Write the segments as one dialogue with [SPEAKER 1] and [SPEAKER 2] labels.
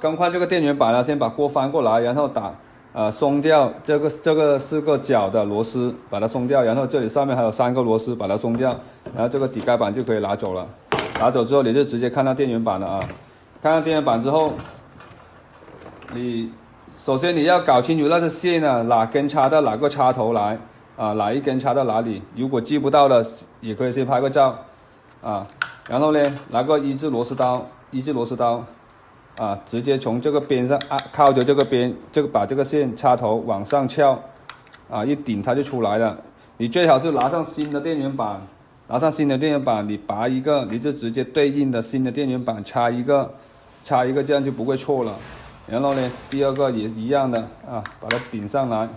[SPEAKER 1] 更换这个电源板呢，先把锅翻过来，然后松掉这个4个角的螺丝，把它松掉，然后这里上面还有3个螺丝，把它松掉，然后这个底盖板就可以拿走了。拿走之后，你就直接看到电源板了啊。看到电源板之后，首先你要搞清楚那个线啊，哪根插到哪个插头来啊，哪一根插到哪里。如果记不到了，也可以先拍个照啊。然后呢，拿个1字螺丝刀啊，直接从这个边上靠着这个边，把这个线插头往上翘啊，一顶它就出来了。你最好是拿上新的电源板，你拔一个，你就直接对应的新的电源板插一个，这样就不会错了。然后呢，第二个也一样的啊，把它顶上来。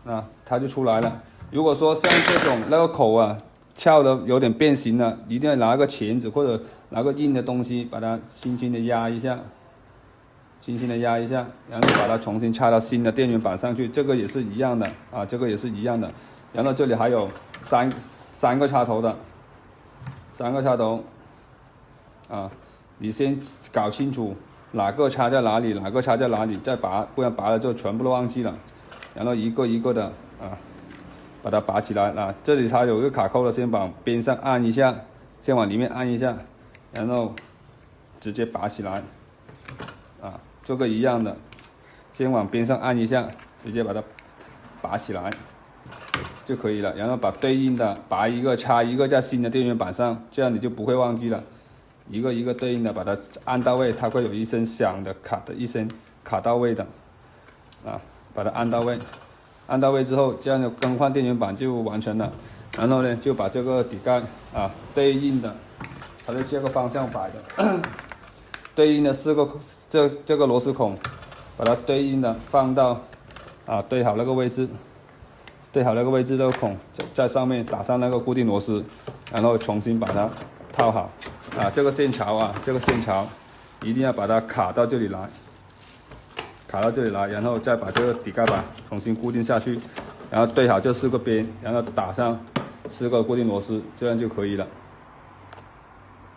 [SPEAKER 1] 啊，它就出来了。如果说像这种那个口啊翘的有点变形了，一定要拿个钳子或者拿个硬的东西把它轻轻的压一下，然后把它重新插到新的电源板上去。这个也是一样的啊，然后这里还有三个插头啊，你先搞清楚哪个插在哪里，再拔，不然拔了之后全部都忘记了。然后一个一个的啊，把它拔起来啊。这里它有一个卡扣的，先往边上按一下，先往里面按一下，然后直接拔起来啊。这个一样的，先往边上按一下，直接把它拔起来就可以了。然后把对应的拔一个插一个在新的电源板上，这样你就不会忘记了。一个一个对应的把它按到位，它会有一声响的卡的一声卡到位的啊。把它按到位之后，这样的更换电源板就完成了。然后呢，就把这个底盖啊对应的，它是这个方向摆的，对应的4个这个螺丝孔，把它对应的放到啊对好那个位置，这个孔在上面打上那个固定螺丝，然后重新把它套好啊。这个线槽一定要把它卡到这里来。然后再把这个底盖板重新固定下去，然后对好这4个边，然后打上4个固定螺丝，这样就可以了。